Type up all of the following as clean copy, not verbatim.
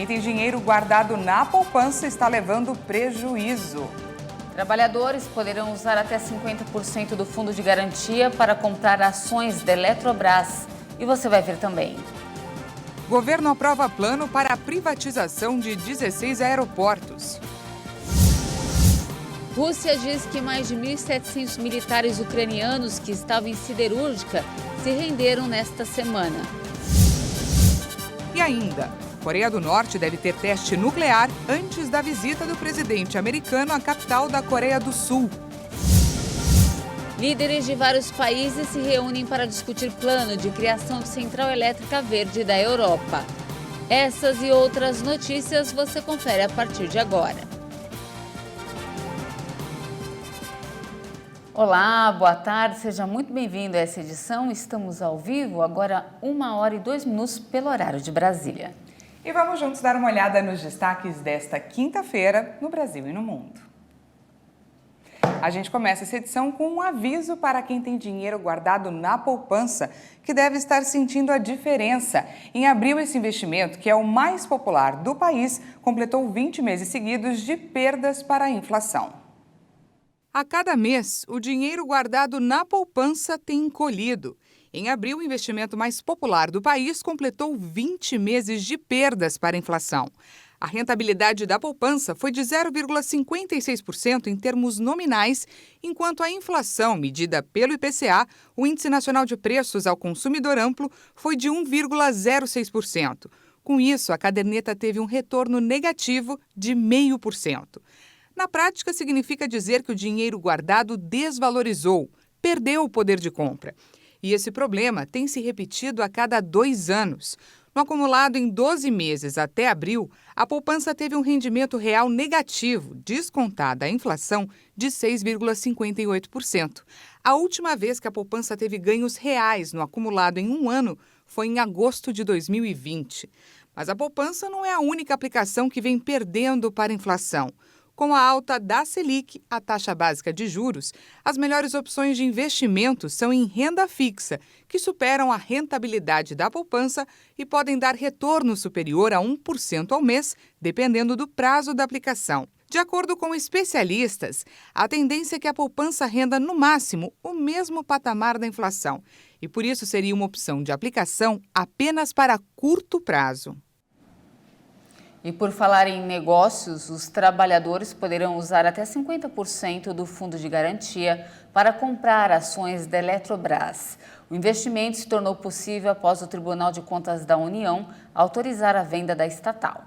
Quem tem dinheiro guardado na poupança está levando prejuízo. Trabalhadores poderão usar até 50% do fundo de garantia para comprar ações da Eletrobras. E você vai ver também. Governo aprova plano para a privatização de 16 aeroportos. Rússia diz que mais de 1.700 militares ucranianos que estavam em siderúrgica se renderam nesta semana. E ainda, Coreia do Norte deve ter teste nuclear antes da visita do presidente americano à capital da Coreia do Sul. Líderes de vários países se reúnem para discutir plano de criação de central elétrica verde da Europa. Essas e outras notícias você confere a partir de agora. Olá, boa tarde, seja muito bem-vindo a essa edição. Estamos ao vivo, agora 1h02 pelo horário de Brasília. E vamos juntos dar uma olhada nos destaques desta quinta-feira no Brasil e no mundo. A gente começa essa edição com um aviso para quem tem dinheiro guardado na poupança, que deve estar sentindo a diferença. Em abril, esse investimento, que é o mais popular do país, completou 20 meses seguidos de perdas para a inflação. A cada mês, o dinheiro guardado na poupança tem encolhido. Em abril, o investimento mais popular do país completou 20 meses de perdas para a inflação. A rentabilidade da poupança foi de 0,56% em termos nominais, enquanto a inflação, medida pelo IPCA, o Índice Nacional de Preços ao Consumidor Amplo, foi de 1,06%. Com isso, a caderneta teve um retorno negativo de 0,5%. Na prática, significa dizer que o dinheiro guardado desvalorizou, perdeu o poder de compra. E esse problema tem se repetido a cada 2 anos. No acumulado em 12 meses até abril, a poupança teve um rendimento real negativo, descontada a inflação, de 6,58%. A última vez que a poupança teve ganhos reais no acumulado em um ano foi em agosto de 2020. Mas a poupança não é a única aplicação que vem perdendo para a inflação. Com a alta da Selic, a taxa básica de juros, as melhores opções de investimento são em renda fixa, que superam a rentabilidade da poupança e podem dar retorno superior a 1% ao mês, dependendo do prazo da aplicação. De acordo com especialistas, a tendência é que a poupança renda, no máximo, o mesmo patamar da inflação, e por isso seria uma opção de aplicação apenas para curto prazo. E por falar em negócios, os trabalhadores poderão usar até 50% do fundo de garantia para comprar ações da Eletrobras. O investimento se tornou possível após o Tribunal de Contas da União autorizar a venda da estatal.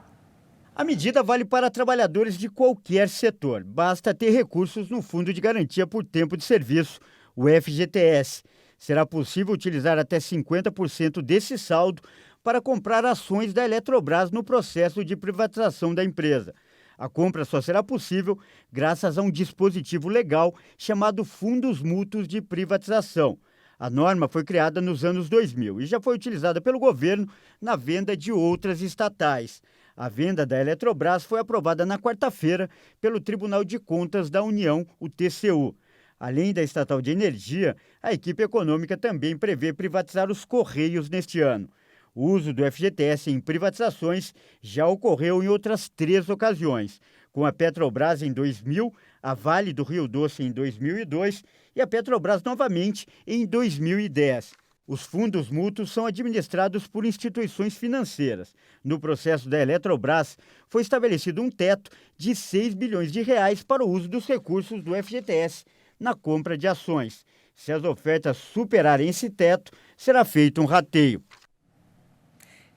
A medida vale para trabalhadores de qualquer setor. Basta ter recursos no Fundo de Garantia por Tempo de Serviço, o FGTS. Será possível utilizar até 50% desse saldo para comprar ações da Eletrobras no processo de privatização da empresa. A compra só será possível graças a um dispositivo legal chamado Fundos Mútuos de Privatização. A norma foi criada nos anos 2000 e já foi utilizada pelo governo na venda de outras estatais. A venda da Eletrobras foi aprovada na quarta-feira pelo Tribunal de Contas da União, o TCU. Além da estatal de energia, a equipe econômica também prevê privatizar os Correios neste ano. O uso do FGTS em privatizações já ocorreu em outras 3 ocasiões, com a Petrobras em 2000, a Vale do Rio Doce em 2002 e a Petrobras novamente em 2010. Os fundos mútuos são administrados por instituições financeiras. No processo da Eletrobras, foi estabelecido um teto de 6 bilhões de reais para o uso dos recursos do FGTS na compra de ações. Se as ofertas superarem esse teto, será feito um rateio.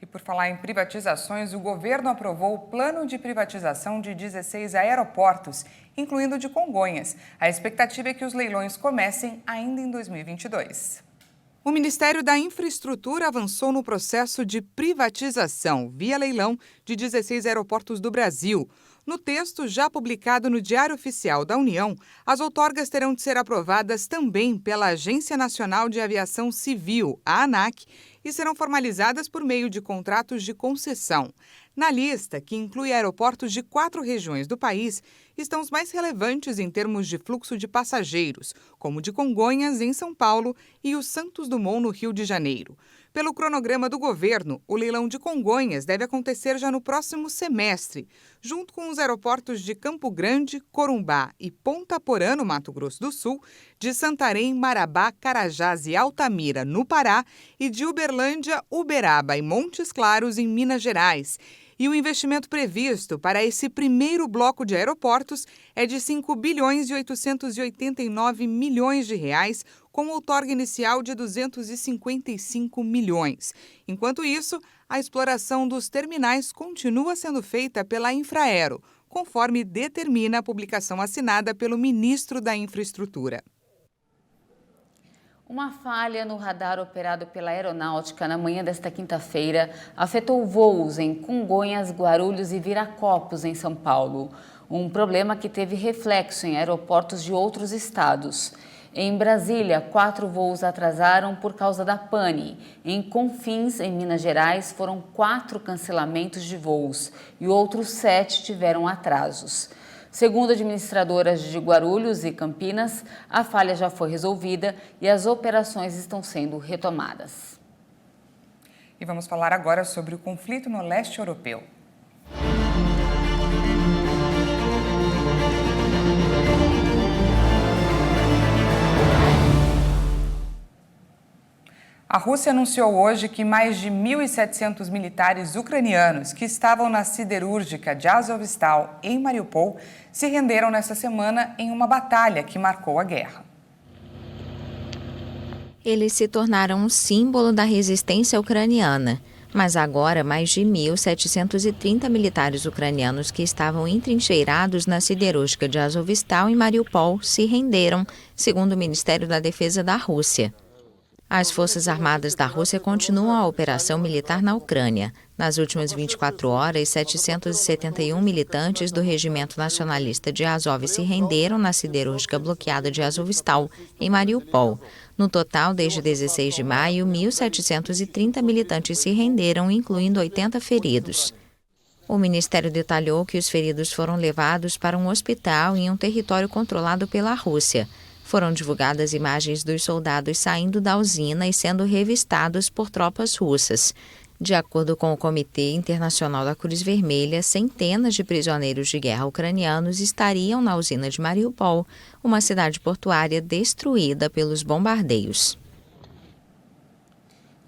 E por falar em privatizações, o governo aprovou o plano de privatização de 16 aeroportos, incluindo o de Congonhas. A expectativa é que os leilões comecem ainda em 2022. O Ministério da Infraestrutura avançou no processo de privatização, via leilão, de 16 aeroportos do Brasil. No texto, já publicado no Diário Oficial da União, as outorgas terão de ser aprovadas também pela Agência Nacional de Aviação Civil, a ANAC, e serão formalizadas por meio de contratos de concessão. Na lista, que inclui aeroportos de 4 regiões do país, estão os mais relevantes em termos de fluxo de passageiros, como o de Congonhas, em São Paulo, e o Santos Dumont, no Rio de Janeiro. Pelo cronograma do governo, o leilão de Congonhas deve acontecer já no próximo semestre, junto com os aeroportos de Campo Grande, Corumbá e Ponta Porã, no Mato Grosso do Sul, de Santarém, Marabá, Carajás e Altamira, no Pará, e de Uberlândia, Uberaba e Montes Claros, em Minas Gerais. E o investimento previsto para esse primeiro bloco de aeroportos é de 5 bilhões e 889 milhões de reais, com outorga inicial de 255 milhões. Enquanto isso, a exploração dos terminais continua sendo feita pela Infraero, conforme determina a publicação assinada pelo ministro da Infraestrutura. Uma falha no radar operado pela Aeronáutica na manhã desta quinta-feira afetou voos em Congonhas, Guarulhos e Viracopos, em São Paulo. Um problema que teve reflexo em aeroportos de outros estados. Em Brasília, 4 voos atrasaram por causa da pane. Em Confins, em Minas Gerais, foram 4 cancelamentos de voos e outros 7 tiveram atrasos. Segundo administradoras de Guarulhos e Campinas, a falha já foi resolvida e as operações estão sendo retomadas. E vamos falar agora sobre o conflito no leste europeu. A Rússia anunciou hoje que mais de 1.700 militares ucranianos que estavam na siderúrgica de Azovstal, em Mariupol, se renderam nesta semana em uma batalha que marcou a guerra. Eles se tornaram um símbolo da resistência ucraniana. Mas agora, mais de 1.730 militares ucranianos que estavam entrincheirados na siderúrgica de Azovstal, em Mariupol, se renderam, segundo o Ministério da Defesa da Rússia. As Forças Armadas da Rússia continuam a operação militar na Ucrânia. Nas últimas 24 horas, 771 militantes do Regimento Nacionalista de Azov se renderam na siderúrgica bloqueada de Azovstal, em Mariupol. No total, desde 16 de maio, 1.730 militantes se renderam, incluindo 80 feridos. O Ministério detalhou que os feridos foram levados para um hospital em um território controlado pela Rússia. Foram divulgadas imagens dos soldados saindo da usina e sendo revistados por tropas russas. De acordo com o Comitê Internacional da Cruz Vermelha, centenas de prisioneiros de guerra ucranianos estariam na usina de Mariupol, uma cidade portuária destruída pelos bombardeios.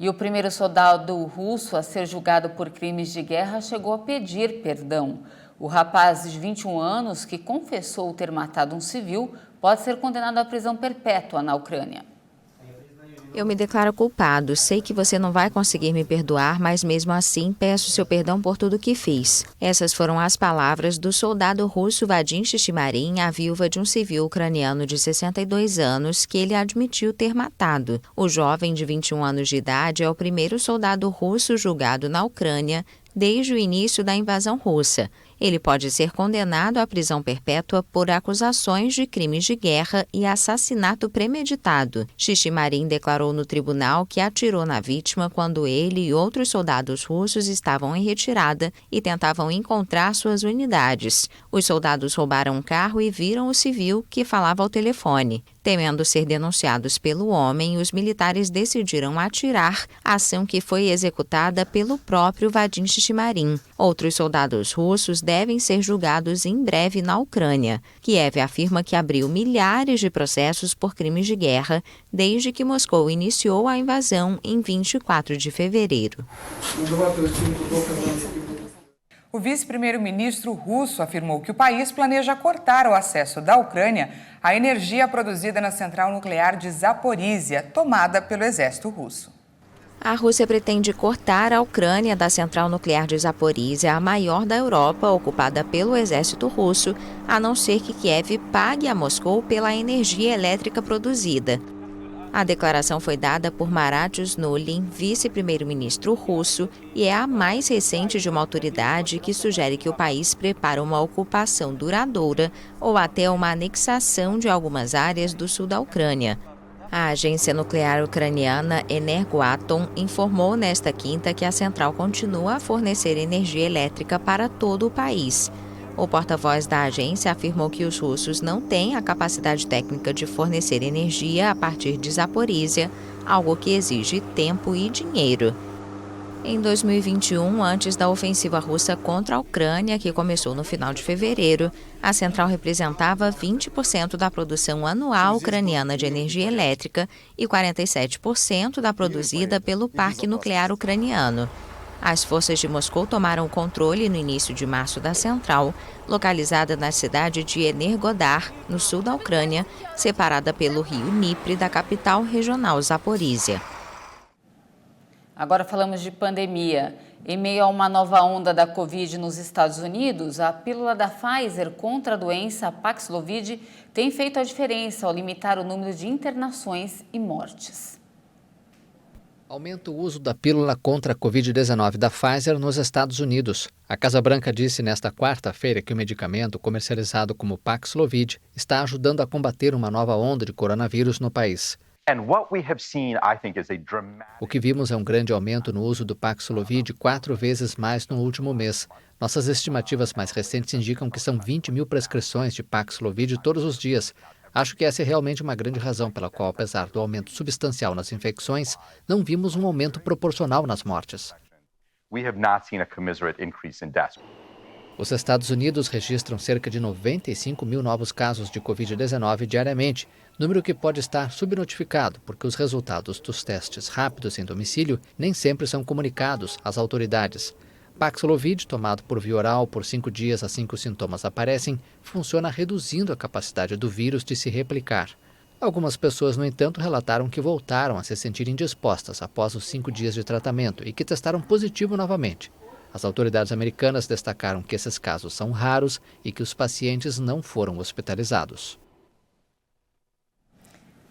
E o primeiro soldado russo a ser julgado por crimes de guerra chegou a pedir perdão. O rapaz de 21 anos, que confessou ter matado um civil, pode ser condenado à prisão perpétua na Ucrânia. Eu me declaro culpado. Sei que você não vai conseguir me perdoar, mas mesmo assim peço seu perdão por tudo que fiz. Essas foram as palavras do soldado russo Vadim Shishimarin, a viúva de um civil ucraniano de 62 anos que ele admitiu ter matado. O jovem de 21 anos de idade é o primeiro soldado russo julgado na Ucrânia desde o início da invasão russa. Ele pode ser condenado à prisão perpétua por acusações de crimes de guerra e assassinato premeditado. Shishimarin declarou no tribunal que atirou na vítima quando ele e outros soldados russos estavam em retirada e tentavam encontrar suas unidades. Os soldados roubaram um carro e viram o civil que falava ao telefone. Temendo ser denunciados pelo homem, os militares decidiram atirar, ação que foi executada pelo próprio Vadim Shishimarin. Outros soldados russos devem ser julgados em breve na Ucrânia. Kiev afirma que abriu milhares de processos por crimes de guerra desde que Moscou iniciou a invasão em 24 de fevereiro. O vice-primeiro-ministro russo afirmou que o país planeja cortar o acesso da Ucrânia à energia produzida na central nuclear de Zaporízia, tomada pelo exército russo. A Rússia pretende cortar a Ucrânia da central nuclear de Zaporízia, a maior da Europa, ocupada pelo exército russo, a não ser que Kiev pague a Moscou pela energia elétrica produzida. A declaração foi dada por Marat Usnulin, vice-primeiro-ministro russo, e é a mais recente de uma autoridade que sugere que o país prepara uma ocupação duradoura ou até uma anexação de algumas áreas do sul da Ucrânia. A agência nuclear ucraniana Energoatom informou nesta quinta que a central continua a fornecer energia elétrica para todo o país. O porta-voz da agência afirmou que os russos não têm a capacidade técnica de fornecer energia a partir de Zaporízia, algo que exige tempo e dinheiro. Em 2021, antes da ofensiva russa contra a Ucrânia, que começou no final de fevereiro, a central representava 20% da produção anual ucraniana de energia elétrica e 47% da produzida pelo parque nuclear ucraniano. As forças de Moscou tomaram o controle no início de março da central, localizada na cidade de Energodar, no sul da Ucrânia, separada pelo rio Dnipro da capital regional Zaporízia. Agora falamos de pandemia. Em meio a uma nova onda da Covid nos Estados Unidos, a pílula da Pfizer contra a doença Paxlovid tem feito a diferença ao limitar o número de internações e mortes. Aumenta o uso da pílula contra a Covid-19 da Pfizer nos Estados Unidos. A Casa Branca disse nesta quarta-feira que o medicamento, comercializado como Paxlovid, está ajudando a combater uma nova onda de coronavírus no país. O que vimos é um grande aumento no uso do Paxlovid, 4 vezes mais no último mês. Nossas estimativas mais recentes indicam que são 20 mil prescrições de Paxlovid todos os dias. Acho que essa é realmente uma grande razão pela qual, apesar do aumento substancial nas infecções, não vimos um aumento proporcional nas mortes. Os Estados Unidos registram cerca de 95 mil novos casos de Covid-19 diariamente, número que pode estar subnotificado, porque os resultados dos testes rápidos em domicílio nem sempre são comunicados às autoridades. Paxlovid, tomado por via oral por 5 dias assim que os sintomas aparecem, funciona reduzindo a capacidade do vírus de se replicar. Algumas pessoas, no entanto, relataram que voltaram a se sentir indispostas após os 5 dias de tratamento e que testaram positivo novamente. As autoridades americanas destacaram que esses casos são raros e que os pacientes não foram hospitalizados.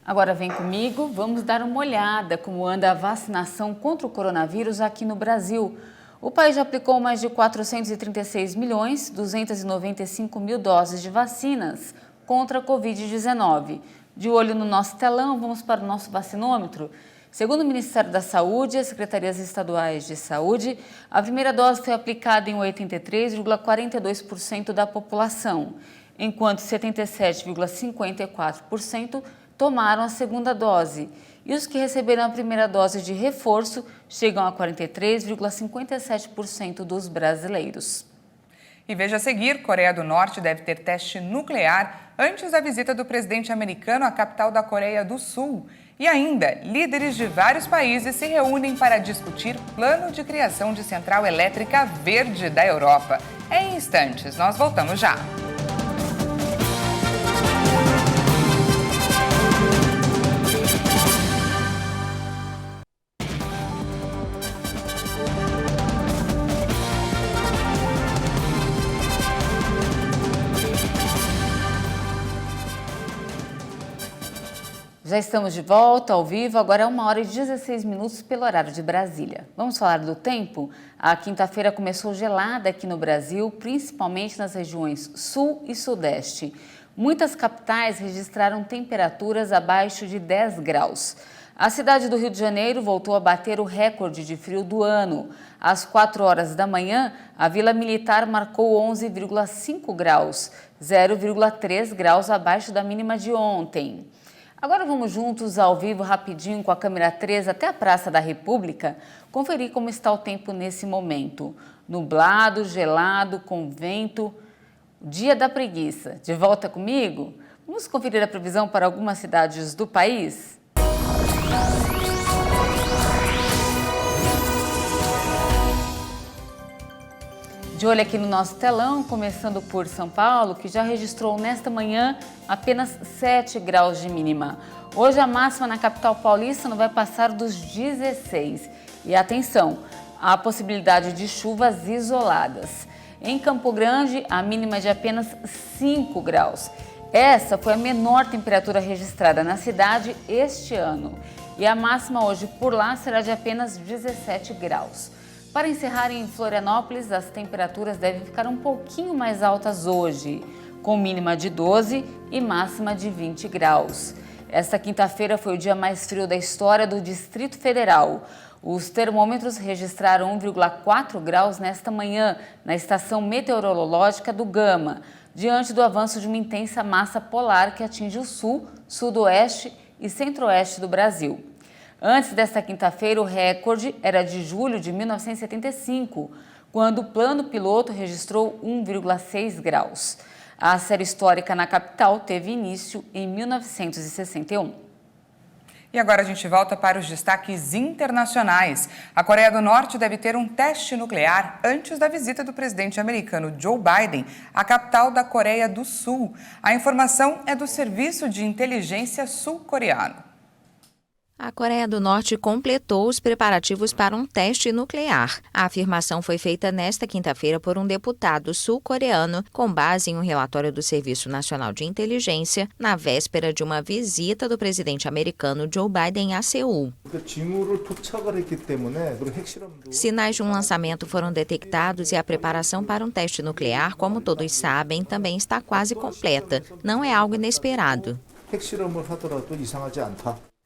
Agora vem comigo, vamos dar uma olhada como anda a vacinação contra o coronavírus aqui no Brasil. O país já aplicou mais de 436.295.000 doses de vacinas contra a Covid-19. De olho no nosso telão, vamos para o nosso vacinômetro. Segundo o Ministério da Saúde e as Secretarias Estaduais de Saúde, a primeira dose foi aplicada em 83,42% da população, enquanto 77,54% tomaram a segunda dose. E os que receberam a primeira dose de reforço chegam a 43,57% dos brasileiros. E veja a seguir, Coreia do Norte deve ter teste nuclear antes da visita do presidente americano à capital da Coreia do Sul. E ainda, líderes de vários países se reúnem para discutir plano de criação de central elétrica verde da Europa. Em instantes, nós voltamos já. Já estamos de volta ao vivo, agora é 1h16 pelo horário de Brasília. Vamos falar do tempo? A quinta-feira começou gelada aqui no Brasil, principalmente nas regiões sul e sudeste. Muitas capitais registraram temperaturas abaixo de 10 graus. A cidade do Rio de Janeiro voltou a bater o recorde de frio do ano. Às 4 horas da manhã, a Vila Militar marcou 11,5 graus, 0,3 graus abaixo da mínima de ontem. Agora vamos juntos ao vivo rapidinho com a câmera 3 até a Praça da República, conferir como está o tempo nesse momento. Nublado, gelado, com vento, dia da preguiça. De volta comigo? Vamos conferir a previsão para algumas cidades do país? De olho aqui no nosso telão, começando por São Paulo, que já registrou nesta manhã apenas 7 graus de mínima. Hoje a máxima na capital paulista não vai passar dos 16. E atenção, há a possibilidade de chuvas isoladas. Em Campo Grande, a mínima é de apenas 5 graus. Essa foi a menor temperatura registrada na cidade este ano. E a máxima hoje por lá será de apenas 17 graus. Para encerrar, em Florianópolis, as temperaturas devem ficar um pouquinho mais altas hoje, com mínima de 12 e máxima de 20 graus. Esta quinta-feira foi o dia mais frio da história do Distrito Federal. Os termômetros registraram 1,4 graus nesta manhã na estação meteorológica do Gama, diante do avanço de uma intensa massa polar que atinge o sul, sudoeste e centro-oeste do Brasil. Antes desta quinta-feira, o recorde era de julho de 1975, quando o plano piloto registrou 1,6 graus. A série histórica na capital teve início em 1961. E agora a gente volta para os destaques internacionais. A Coreia do Norte deve ter um teste nuclear antes da visita do presidente americano Joe Biden à capital da Coreia do Sul. A informação é do Serviço de Inteligência sul-coreano. A Coreia do Norte completou os preparativos para um teste nuclear. A afirmação foi feita nesta quinta-feira por um deputado sul-coreano, com base em um relatório do Serviço Nacional de Inteligência, na véspera de uma visita do presidente americano Joe Biden a Seul. Sinais de um lançamento foram detectados e a preparação para um teste nuclear, como todos sabem, também está quase completa. Não é algo inesperado.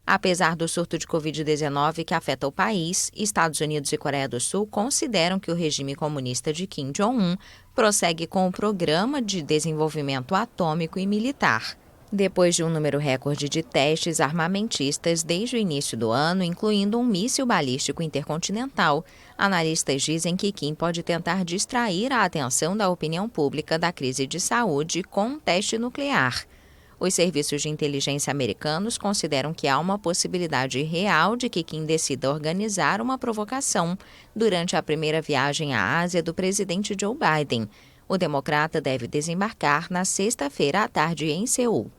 Apesar do surto de Covid-19 que afeta o país, Estados Unidos e Coreia do Sul consideram que o regime comunista de Kim Jong-un prossegue com o programa de desenvolvimento atômico e militar. Depois de um número recorde de testes armamentistas desde o início do ano, incluindo um míssil balístico intercontinental, analistas dizem que Kim pode tentar distrair a atenção da opinião pública da crise de saúde com um teste nuclear. Os serviços de inteligência americanos consideram que há uma possibilidade real de que Kim decida organizar uma provocação durante a primeira viagem à Ásia do presidente Joe Biden. O democrata deve desembarcar na sexta-feira à tarde em Seul.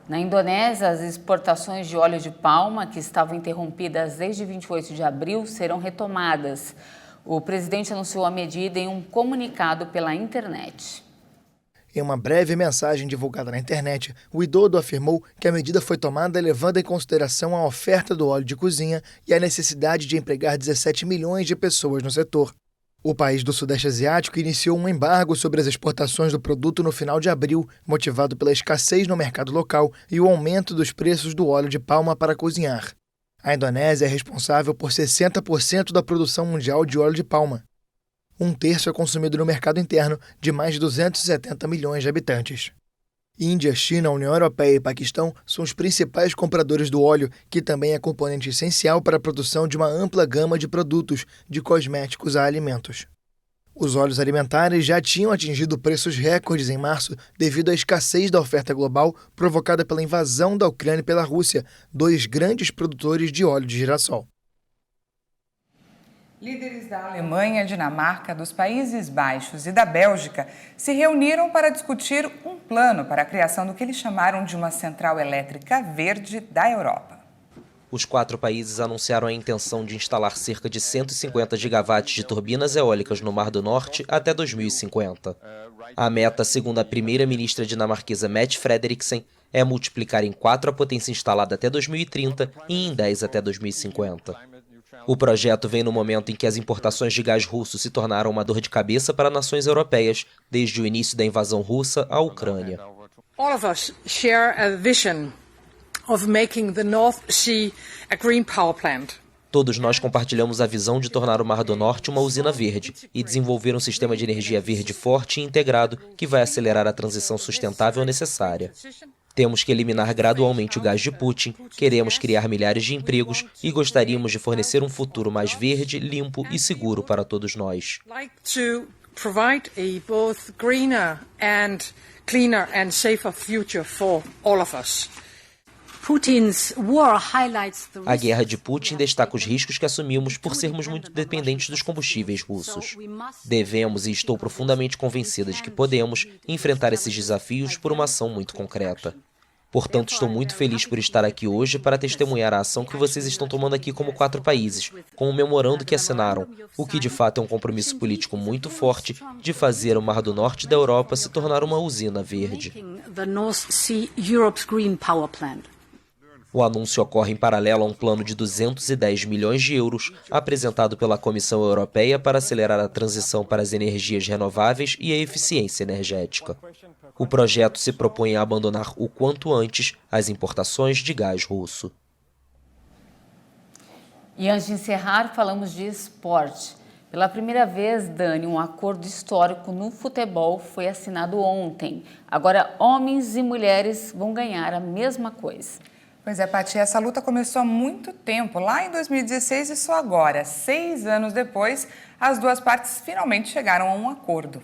Na Indonésia, as exportações de óleo de palma, que estavam interrompidas desde 28 de abril, serão retomadas. O presidente anunciou a medida em um comunicado pela internet. Em uma breve mensagem divulgada na internet, o Widodo afirmou que a medida foi tomada levando em consideração a oferta do óleo de cozinha e a necessidade de empregar 17 milhões de pessoas no setor. O país do Sudeste Asiático iniciou um embargo sobre as exportações do produto no final de abril, motivado pela escassez no mercado local e o aumento dos preços do óleo de palma para cozinhar. A Indonésia é responsável por 60% da produção mundial de óleo de palma. Um terço é consumido no mercado interno, de mais de 270 milhões de habitantes. Índia, China, União Europeia e Paquistão são os principais compradores do óleo, que também é componente essencial para a produção de uma ampla gama de produtos, de cosméticos a alimentos. Os óleos alimentares já tinham atingido preços recordes em março devido à escassez da oferta global provocada pela invasão da Ucrânia pela Rússia, dois grandes produtores de óleo de girassol. Líderes da Alemanha, Dinamarca, dos Países Baixos e da Bélgica se reuniram para discutir um plano para a criação do que eles chamaram de uma central elétrica verde da Europa. Os 4 países anunciaram a intenção de instalar cerca de 150 gigawatts de turbinas eólicas no Mar do Norte até 2050. A meta, segundo a primeira-ministra dinamarquesa Mette Frederiksen, é multiplicar em 4 a potência instalada até 2030 e em 10 até 2050. O projeto vem no momento em que as importações de gás russo se tornaram uma dor de cabeça para nações europeias desde o início da invasão russa à Ucrânia. All of us share a vision of making the North Sea a green power plant. Todos nós compartilhamos a visão de tornar o Mar do Norte uma usina verde e desenvolver um sistema de energia verde forte e integrado que vai acelerar a transição sustentável necessária. Temos que eliminar gradualmente o gás de Putin, queremos criar milhares de empregos e gostaríamos de fornecer um futuro mais verde, limpo e seguro para todos nós. A guerra de Putin destaca os riscos que assumimos por sermos muito dependentes dos combustíveis russos. Devemos, e estou profundamente convencida de que podemos, enfrentar esses desafios por uma ação muito concreta. Portanto, estou muito feliz por estar aqui hoje para testemunhar a ação que vocês estão tomando aqui como 4 países, com o memorando que assinaram, o que de fato é um compromisso político muito forte de fazer o Mar do Norte da Europa se tornar uma usina verde. O anúncio ocorre em paralelo a um plano de 210 milhões de euros apresentado pela Comissão Europeia para acelerar a transição para as energias renováveis e a eficiência energética. O projeto se propõe a abandonar o quanto antes as importações de gás russo. E antes de encerrar, falamos de esporte. Pela primeira vez, Dani, um acordo histórico no futebol foi assinado ontem. Agora, homens e mulheres vão ganhar a mesma coisa. Pois é, Paty, essa luta começou há muito tempo, lá em 2016 e só agora, 6 anos depois, as duas partes finalmente chegaram a um acordo.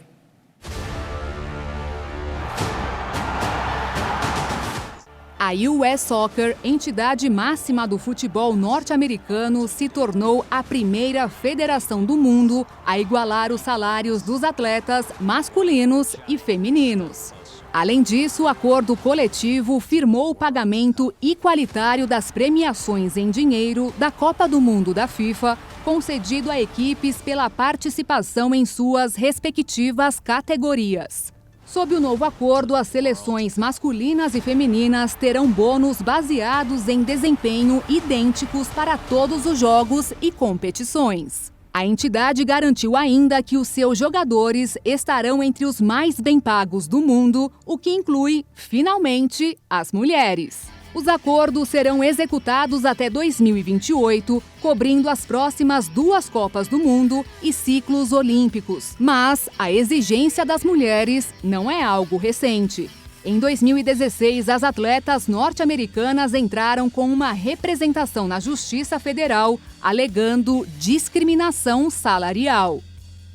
A US Soccer, entidade máxima do futebol norte-americano, se tornou a primeira federação do mundo a igualar os salários dos atletas masculinos e femininos. Além disso, o acordo coletivo firmou o pagamento igualitário das premiações em dinheiro da Copa do Mundo da FIFA, concedido a equipes pela participação em suas respectivas categorias. Sob o novo acordo, as seleções masculinas e femininas terão bônus baseados em desempenho idênticos para todos os jogos e competições. A entidade garantiu ainda que os seus jogadores estarão entre os mais bem pagos do mundo, o que inclui, finalmente, as mulheres. Os acordos serão executados até 2028, cobrindo as próximas 2 Copas do Mundo e ciclos olímpicos. Mas a exigência das mulheres não é algo recente. Em 2016, as atletas norte-americanas entraram com uma representação na Justiça Federal, alegando discriminação salarial.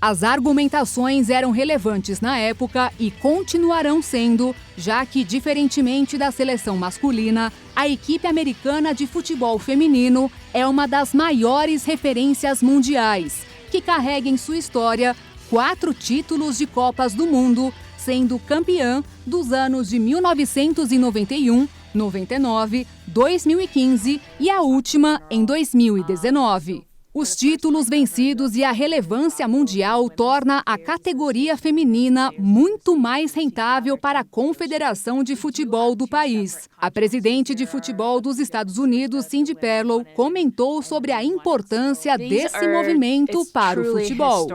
As argumentações eram relevantes na época e continuarão sendo, já que, diferentemente da seleção masculina, a equipe americana de futebol feminino é uma das maiores referências mundiais, que carrega em sua história 4 títulos de Copas do Mundo, sendo campeã dos anos de 1991, 99, 2015 e a última em 2019. Os títulos vencidos e a relevância mundial torna a categoria feminina muito mais rentável para a Confederação de Futebol do país. A presidente de futebol dos Estados Unidos, Cindy Perlow, comentou sobre a importância desse movimento para o futebol.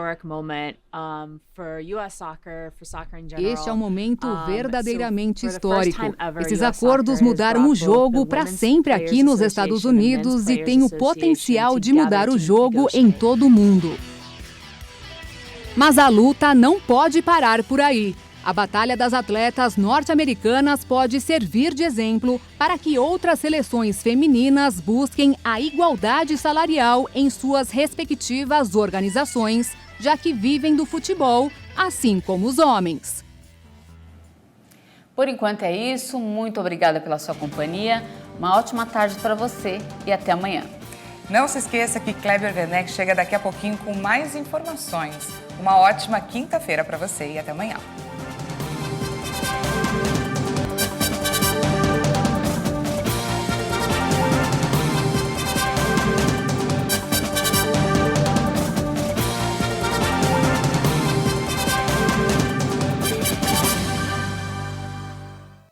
Este é um momento verdadeiramente histórico. Esses acordos mudaram o jogo para sempre aqui nos Estados Unidos e têm o potencial de mudar o jogo em todo o mundo. Mas a luta não pode parar por aí. A batalha das atletas norte-americanas pode servir de exemplo para que outras seleções femininas busquem a igualdade salarial em suas respectivas organizações, já que vivem do futebol, assim como os homens. Por enquanto é isso. Muito obrigada pela sua companhia. Uma ótima tarde para você e até amanhã. Não se esqueça que Kleber Werneck chega daqui a pouquinho com mais informações. Uma ótima quinta-feira para você e até amanhã.